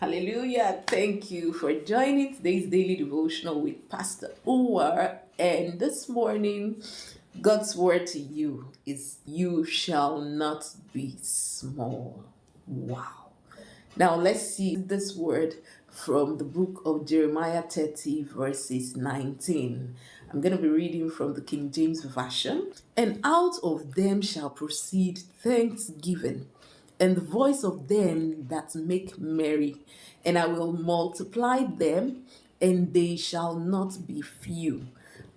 Hallelujah. Thank you for joining today's daily devotional with Pastor Uwar. And this morning, God's word to you is you shall not be small. Wow. Now let's see this word from the book of Jeremiah 30, verses 19. I'm going to be reading from the King James Version. And out of them shall proceed thanksgiving and the voice of them that make merry, and I will multiply them, and they shall not be few.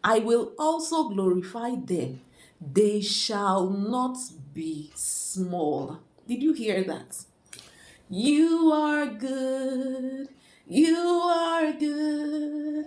I will also glorify them, they shall not be small. Did you hear that? You are good, you are good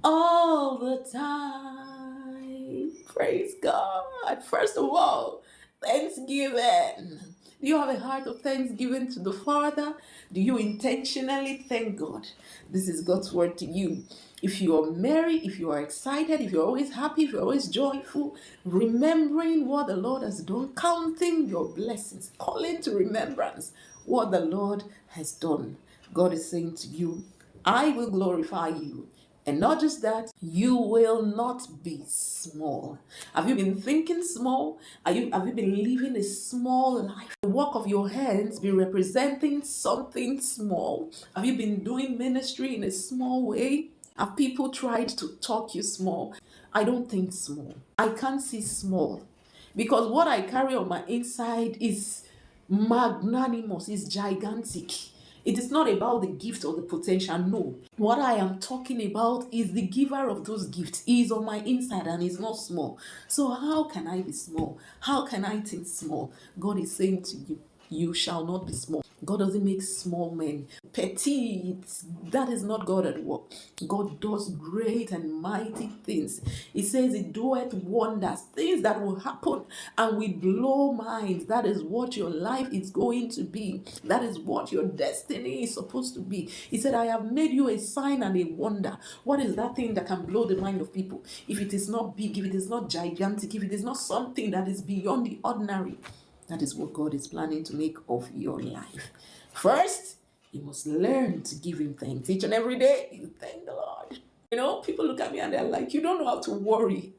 all the time. Praise God. First of all, thanksgiving. Do you have a heart of thanksgiving to the Father? Do you intentionally thank God? This is God's word to you. If you are merry, if you are excited, if you're always happy, if you're always joyful, remembering what the Lord has done, counting your blessings, calling to remembrance what the Lord has done. God is saying to you, I will glorify you. And not just that, you will not be small. Have you been thinking small? Have you been living a small life? The work of your hands be representing something small. Have you been doing ministry in a small way? Have people tried to talk you small? I don't think small. I can't see small. Because what I carry on my inside is magnanimous, is gigantic. It is not about the gift or the potential. No. What I am talking about is the giver of those gifts. He is on my inside and is not small. So how can I be small? How can I think small? God is saying to you, you shall not be small. God doesn't make small men petite. That is not God at work. God does great and mighty things. He says He doeth wonders, things that will happen and will blow minds. That is what your life is going to be. That is what your destiny is supposed to be. He said, I have made you a sign and a wonder. What is that thing that can blow the mind of people? If it is not big, if it is not gigantic, if it is not something that is beyond the ordinary, that is what God is planning to make of your life. First, you must learn to give Him thanks. Each and every day, you thank the Lord. People look at me and they're like, you don't know how to worry.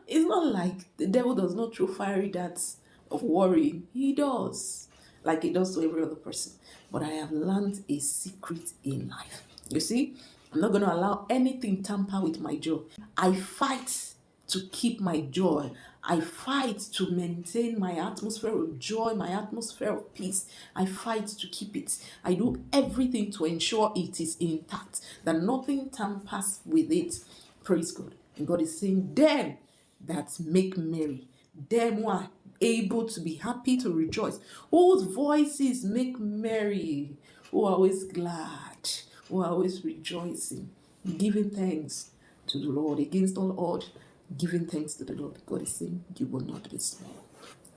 It's not like the devil does not throw fiery darts of worrying. He does, like he does to every other person. But I have learned a secret in life. You see, I'm not going to allow anything tamper with my joy. I fight to keep my joy. I fight to maintain my atmosphere of joy, my atmosphere of peace. I fight to keep it. I do everything to ensure it is intact, that nothing tampers with it. Praise God. And God is saying, them that make merry, them who are able to be happy, to rejoice, whose voices make merry, who are always glad, who are always rejoicing, giving thanks to the Lord against all odds, giving thanks to the Lord. God is saying, you will not be small,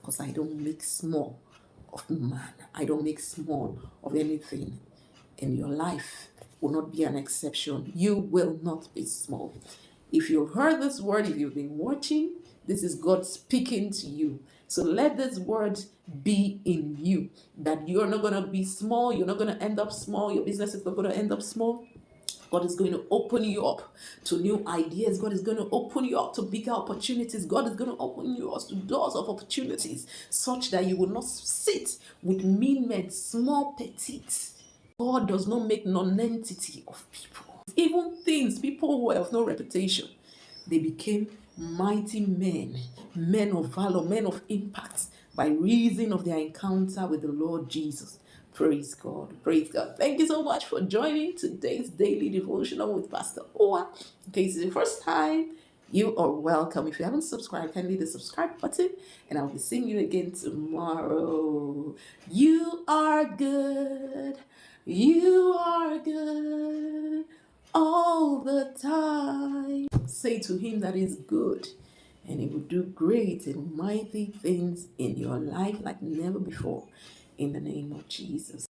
because I don't make small of man. I don't make small of anything. In your life will not be an exception. You will not be small. If you've heard this word, if you've been watching, this is God speaking to you. So let this word be in you, that you're not going to be small. You're not going to end up small. Your business is not going to end up small. God is going to open you up to new ideas. God is going to open you up to bigger opportunities. God is going to open you up to doors of opportunities, such that you will not sit with mean men, small, petite. God does not make non-entity of people. Even things, people who were of no reputation, they became mighty men, men of valor, men of impact, by reason of their encounter with the Lord Jesus. Praise God. Praise God. Thank you so much for joining today's daily devotional with Pastor Owa. In case it's the first time, you are welcome. If you haven't subscribed, kindly hit the subscribe button, and I'll be seeing you again tomorrow. You are good. You are good all the time. Say to Him that is good, and He will do great and mighty things in your life like never before. In the name of Jesus.